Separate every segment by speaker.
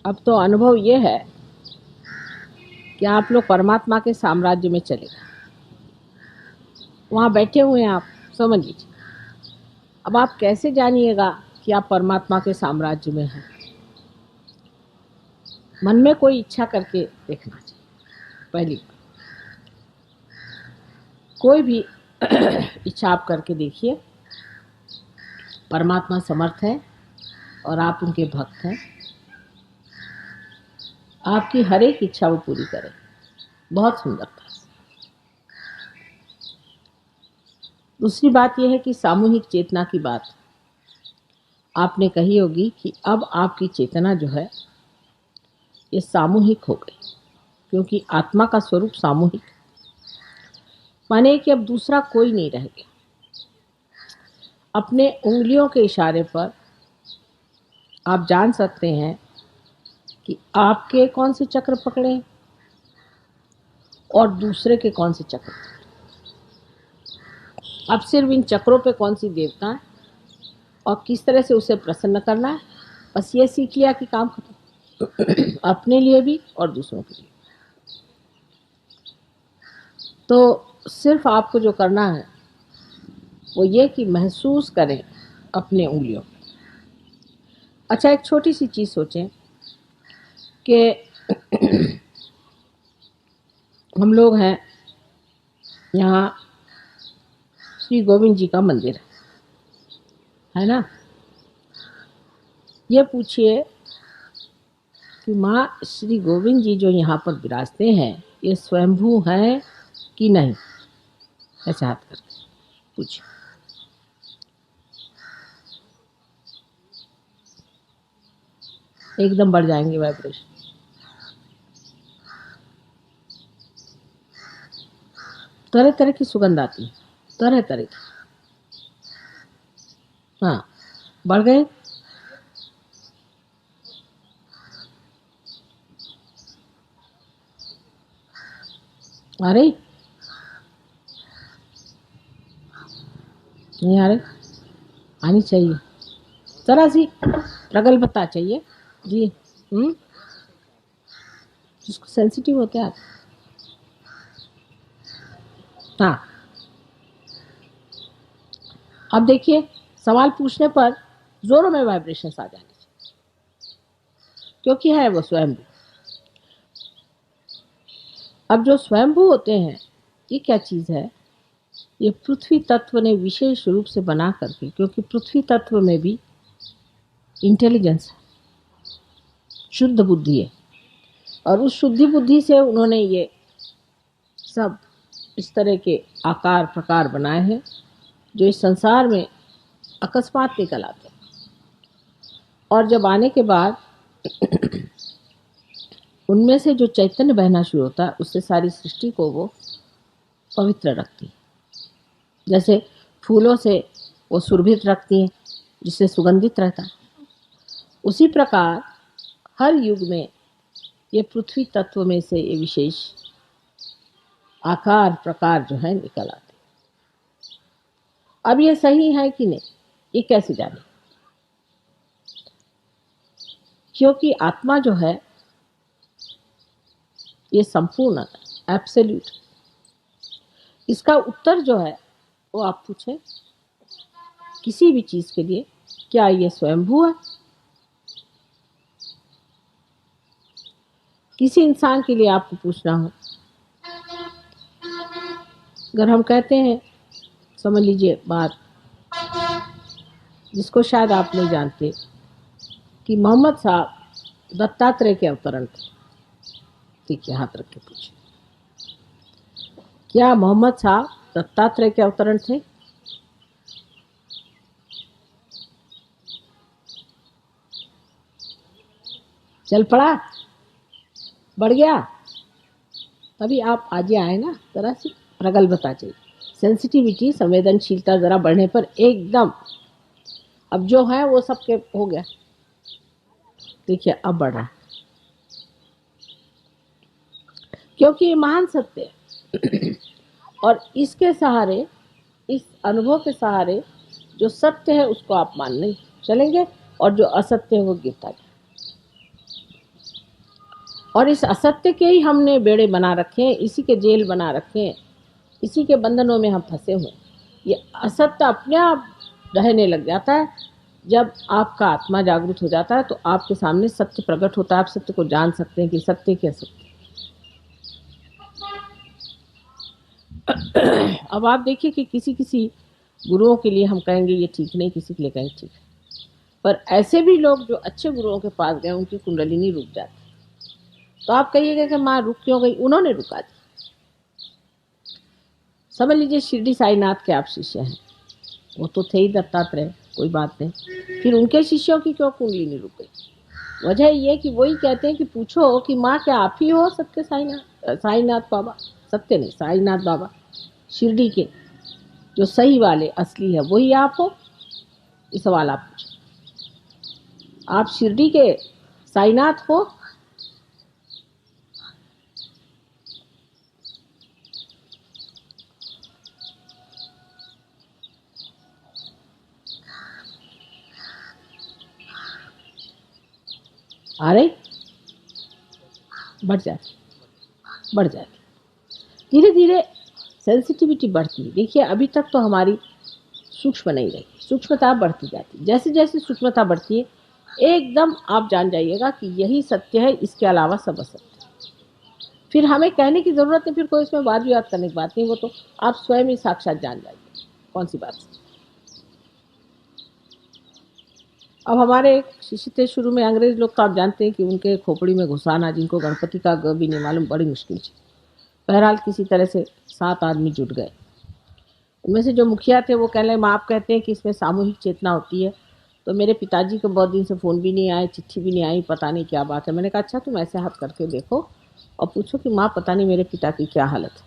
Speaker 1: अब तो अनुभव ये है कि आप लोग परमात्मा के साम्राज्य में चले गए। वहाँ बैठे हुए हैं आप, समझ लीजिए। अब आप कैसे जानिएगा कि आप परमात्मा के साम्राज्य में हैं? मन में कोई इच्छा करके देखना चाहिए। पहली बात, कोई भी इच्छा आप करके देखिए। परमात्मा समर्थ है और आप उनके भक्त हैं। आपकी हर एक इच्छा वो पूरी करें। बहुत सुंदरता। दूसरी बात यह है कि सामूहिक चेतना की बात आपने कही होगी कि अब आपकी चेतना जो है ये सामूहिक हो गई, क्योंकि आत्मा का स्वरूप सामूहिक, माने कि अब दूसरा कोई नहीं रह गया। अपने उंगलियों के इशारे पर आप जान सकते हैं कि आपके कौन से चक्र पकड़े और दूसरे के कौन से चक्र। अब सिर्फ इन चक्रों पे कौन सी देवता है और किस तरह से उसे प्रसन्न करना है, बस ये सीख लिया कि काम खत्म। अपने लिए भी और दूसरों के लिए। तो सिर्फ आपको जो करना है वो ये कि महसूस करें अपने उंगलियों। अच्छा, एक छोटी सी चीज़ सोचें कि हम लोग हैं यहाँ, श्री गोविंद जी का मंदिर है ना। ये पूछिए कि माँ श्री गोविंद जी जो यहाँ पर विराजते हैं ये स्वयंभू हैं कि नहीं? ऐसे हाथ करके पूछिए। एकदम बढ़ जाएंगे वाइब्रेशन। तरह तरह की सुगंध आती है, तरह तरह की। हाँ, बढ़ गए। अरे नहीं आ रहे, आनी चाहिए जरा सी प्रगल्भता चाहिए जी। जिसको सेंसिटिव होते हैं आप। हाँ, अब देखिए, सवाल पूछने पर जोरों में वाइब्रेशन आ जाने चाहिए, क्योंकि है वो स्वयंभू। अब जो स्वयंभू होते हैं ये क्या चीज़ है? ये पृथ्वी तत्व ने विशेष रूप से बना करके, क्योंकि पृथ्वी तत्व में भी इंटेलिजेंस है, शुद्ध बुद्धि है, और उस शुद्धि बुद्धि से उन्होंने ये सब इस तरह के आकार प्रकार बनाए हैं जो इस संसार में अकस्मात निकल आते हैं। और जब आने के बाद उनमें से जो चैतन्य बहना शुरू होता है उससे सारी सृष्टि को वो पवित्र रखती है। जैसे फूलों से वो सुरभित रखती हैं जिससे सुगंधित रहता है, उसी प्रकार हर युग में ये पृथ्वी तत्व में से ये विशेष आकार प्रकार जो है निकल आते। अब ये सही है कि नहीं, ये कैसे जाने? क्योंकि आत्मा जो है ये संपूर्ण है, एब्सोल्यूट। इसका उत्तर जो है वो आप पूछें किसी भी चीज के लिए, क्या ये स्वयंभू है? किसी इंसान के लिए आपको पूछना हो, अगर हम कहते हैं, समझ लीजिए बात जिसको शायद आप नहीं जानते, कि मोहम्मद साहब दत्तात्रेय के अवतरण थे। ठीक है, हाथ रख के पूछिए, क्या मोहम्मद साहब दत्तात्रेय के अवतरण थे? चल पड़ा, बढ़ गया। तभी आप आज आए ना, जरा सी प्रगल्भता चाहिए, सेंसिटिविटी, संवेदनशीलता जरा बढ़ने पर एकदम अब जो है वो सबके हो गया। देखिए अब बढ़ रहा है, क्योंकि ये महान सत्य है। और इसके सहारे, इस अनुभव के सहारे जो सत्य है उसको आप मानने चलेंगे और जो असत्य है वो गिरता जाए। और इस असत्य के ही हमने बेड़े बना रखे हैं, इसी के जेल बना रखे हैं, इसी के बंधनों में हम फंसे हुए। ये असत्य अपने आप रहने लग जाता है। जब आपका आत्मा जागृत हो जाता है तो आपके सामने सत्य प्रकट होता है, आप सत्य को जान सकते हैं कि सत्य क्या सत्य। अब आप देखिए कि किसी किसी गुरुओं के लिए हम कहेंगे ये ठीक नहीं, किसी के लिए कहेंगे ठीक है, पर ऐसे भी लोग जो अच्छे गुरुओं के पास गए उनकी कुंडलिनी रुक जाती। तो आप कहिएगा कि माँ रुक क्यों गई? उन्होंने रुका दी। समझ लीजिए शिरडी साईनाथ के आप शिष्य हैं, वो तो थे ही दत्तात्रेय, कोई बात नहीं, फिर उनके शिष्यों की क्यों कुंडलिनी रुक गई? वजह ये कि वही कहते हैं कि पूछो कि माँ क्या आप ही हो सत्य साईनाथ, साईनाथ बाबा, सत्य नहीं साईनाथ बाबा, शिरडी के जो सही वाले असली है वही आप हो? ये सवाल आप पूछो। आप शिरडी के साईनाथ हो? आ रही? बढ़ जाती धीरे धीरे सेंसिटिविटी बढ़ती है। देखिए अभी तक तो हमारी सूक्ष्म नहीं रही, सूक्ष्मता बढ़ती जाती। जैसे जैसे सूक्ष्मता बढ़ती है एकदम आप जान जाइएगा कि यही सत्य है, इसके अलावा सब असत्य। फिर हमें कहने की जरूरत नहीं, फिर कोई इसमें वाद विवाद करने की बात नहीं, वो तो आप स्वयं ही साक्षात जान जाइए कौन सी बात। अब हमारे एक शिष्य थे शुरू में, अंग्रेज लोग तो आप जानते हैं कि उनके खोपड़ी में घुसाना, जिनको गणपति का ग भी नहीं मालूम, बड़ी मुश्किल थी। बहरहाल किसी तरह से 7 आदमी जुट गए। उनमें से जो मुखिया थे वो कहने लगे माँ आप कहते हैं कि इसमें सामूहिक चेतना होती है, तो मेरे पिताजी को बहुत दिन से फ़ोन भी नहीं आए, चिट्ठी भी नहीं आई, पता नहीं क्या बात है। मैंने कहा अच्छा तुम ऐसे हाथ करके देखो और पूछो कि माँ पता नहीं मेरे पिता की क्या हालत है।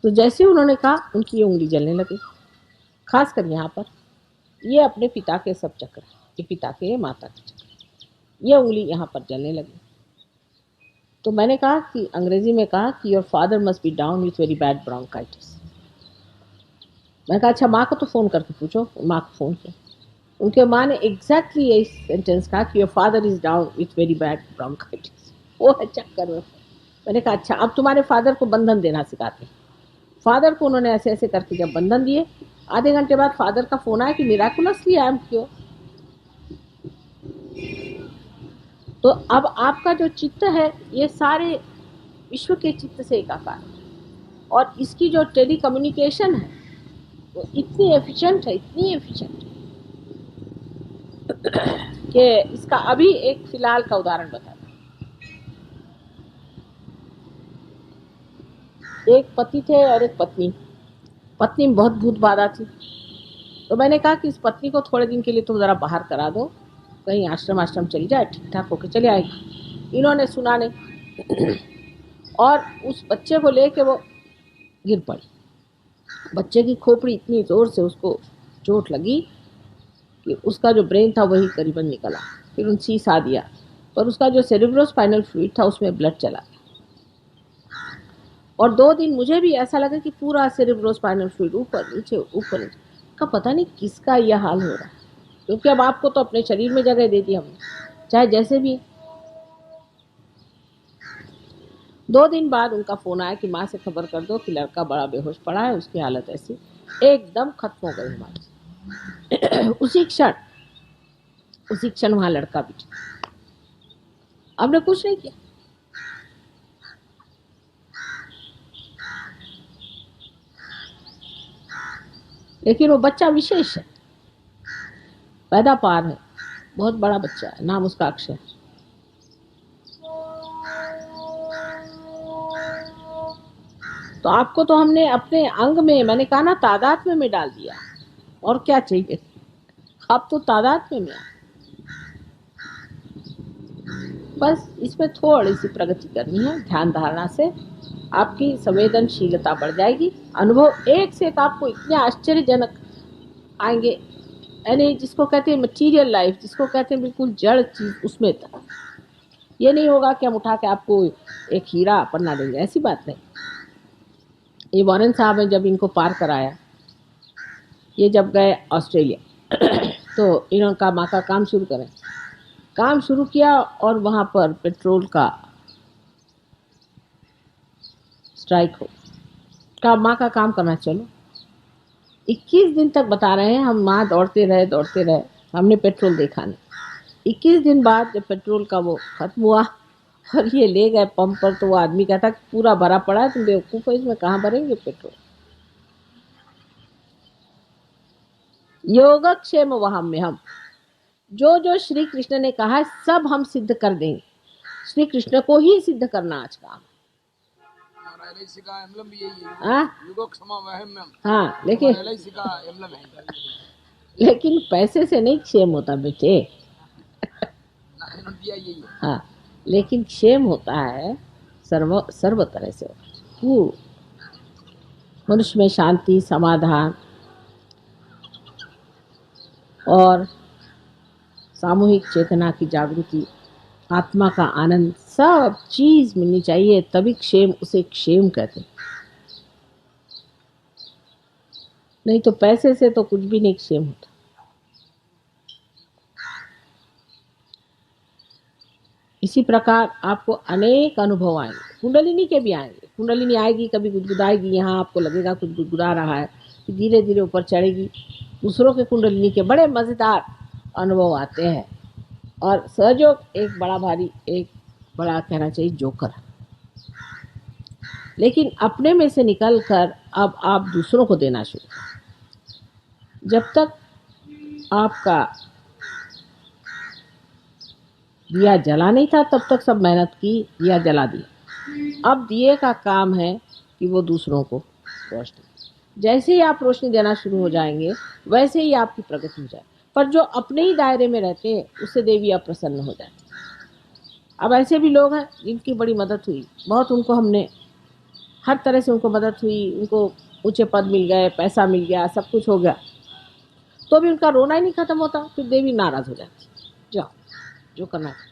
Speaker 1: तो जैसे उन्होंने कहा उनकी ये उंगली जलने लगी, खासकर यहाँ पर। ये अपने पिता के सब चक्र, ये पिता के माता के चक्र, ये उंगली यहाँ पर जलने लगी। तो मैंने कहा कि अंग्रेजी में कहा कि your father must be down with very bad bronchitis. मैंने कहा अच्छा माँ को तो फ़ोन करके पूछो। माँ को फ़ोन किया, उनके माँ ने एग्जैक्टली यही सेंटेंस कहा कि your father is down with very bad bronchitis. वो है चक्कर में। मैंने कहा अच्छा अब तुम्हारे फादर को बंधन देना सिखाते हैं। फादर को उन्होंने ऐसे ऐसे करके जब बंधन दिए, आधे घंटे बाद फादर का फोन आया कि मिराकुलसली आई एम क्योर। तो अब आपका जो चित्त है ये सारे विश्व के चित्त से एकाकार है, और इसकी जो टेली कम्युनिकेशन है वो इतनी एफिशिएंट है, इतनी एफिशिएंट कि इसका अभी एक फिलहाल का उदाहरण बताता। एक पति थे और एक पत्नी। पत्नी में बहुत भूत बाधा थी, तो मैंने कहा कि इस पत्नी को थोड़े दिन के लिए तुम जरा बाहर करा दो, कहीं आश्रम चली जाए, ठीक ठाक होकर चले आएगी। इन्होंने सुना नहीं और उस बच्चे को लेके वो गिर पड़ी। बच्चे की खोपड़ी इतनी जोर से उसको चोट लगी कि उसका जो ब्रेन था वही करीबन निकला। फिर उन सीसा दिया, पर उसका जो सेरेब्रोस्पाइनल फ्लूइड था उसमें ब्लड चला। और 2 दिन मुझे भी ऐसा लगा कि पूरा सेरेब्रोस्पाइनल फ्लूइड ऊपर नीचे का पता नहीं किसका यह हाल हो रहा है, क्योंकि अब आपको तो अपने शरीर में जगह दे दी हमने, चाहे जैसे भी। 2 दिन बाद उनका फोन आया कि माँ से खबर कर दो कि लड़का बड़ा बेहोश पड़ा है, उसकी हालत ऐसी। एकदम खत्म हो गई हमारी उसी क्षण वहां लड़का भी। हमने कुछ नहीं किया, लेकिन वो बच्चा विशेष है, पैदापार है, बहुत बड़ा बच्चा है, नाम उसका अक्षय। तो आपको तो हमने अपने अंग में, मैंने कहा ना, तादात्म्य में डाल दिया, और क्या चाहिए? आप तो तादात्म्य में। बस इसमें थोड़ी सी प्रगति करनी है, ध्यान धारणा से आपकी संवेदनशीलता बढ़ जाएगी। अनुभव एक से एक आपको इतने आश्चर्यजनक आएंगे, यानी जिसको कहते हैं मटीरियल लाइफ, जिसको कहते हैं बिल्कुल जड़ चीज, उसमें तक। ये नहीं होगा कि हम उठा के आपको एक हीरा पन्ना देंगे, ऐसी बात नहीं। ये वॉरेन साहब ने जब इनको पार कराया, ये जब गए ऑस्ट्रेलिया तो इन्होंने कहा माँ का काम शुरू करें। काम शुरू किया और वहां पर पेट्रोल का स्ट्राइक हो। का माँ का काम करना चलो। 21 दिन तक बता रहे हैं हम, माँ दौड़ते रहे, हमने पेट्रोल देखा नहीं। 21 दिन बाद जब पेट्रोल का वो खत्म हुआ और ये ले गए पंप पर, तो वो आदमी कहता कि पूरा भरा पड़ा है, तुम बेवकूफ हो, इसमें कहाँ भरेंगे पेट्रोल। योगक्षेम वहां में हम जो जो श्री कृष्ण ने कहा है सब हम सिद्ध कर देंगे। श्री कृष्ण को ही सिद्ध करना आज काम। हाँ, लेकिन पैसे से नहीं क्षेम होता बेटे। हाँ, लेकिन क्षेम होता है सर्व तरह से। मनुष्य में शांति, समाधान और सामूहिक चेतना की जागृति, आत्मा का आनंद, सब चीज मिलनी चाहिए, तभी क्षेम, उसे क्षेम कहते हैं। नहीं तो पैसे से तो कुछ भी नहीं क्षेम होता। इसी प्रकार आपको अनेक अनुभव आएंगे, कुंडलिनी के भी आएंगे। कुंडलिनी आएगी, कभी गुदगुदाएगी, यहाँ आपको लगेगा कुछ गुदगुदा रहा है, धीरे धीरे ऊपर चढ़ेगी। दूसरों के कुंडलिनी के बड़े मजेदार अनुभव आते हैं। और सहयोग एक बड़ा भारी, एक बड़ा कहना चाहिए जोकर। लेकिन अपने में से निकलकर अब आप दूसरों को देना शुरू। जब तक आपका दिया जला नहीं था तब तक सब मेहनत की, दिया जला दिया। अब दिए का काम है कि वो दूसरों को रोशनी। जैसे ही आप रोशनी देना शुरू हो जाएंगे वैसे ही आपकी प्रगति हो जाए। पर जो अपने ही दायरे में रहते हैं उससे देवी अप्रसन्न हो जाती। अब ऐसे भी लोग हैं जिनकी बड़ी मदद हुई, बहुत उनको हमने हर तरह से उनको मदद हुई, उनको ऊंचे पद मिल गए, पैसा मिल गया, सब कुछ हो गया, तो भी उनका रोना ही नहीं खत्म होता। फिर देवी नाराज हो जाती, जाओ जो करना है।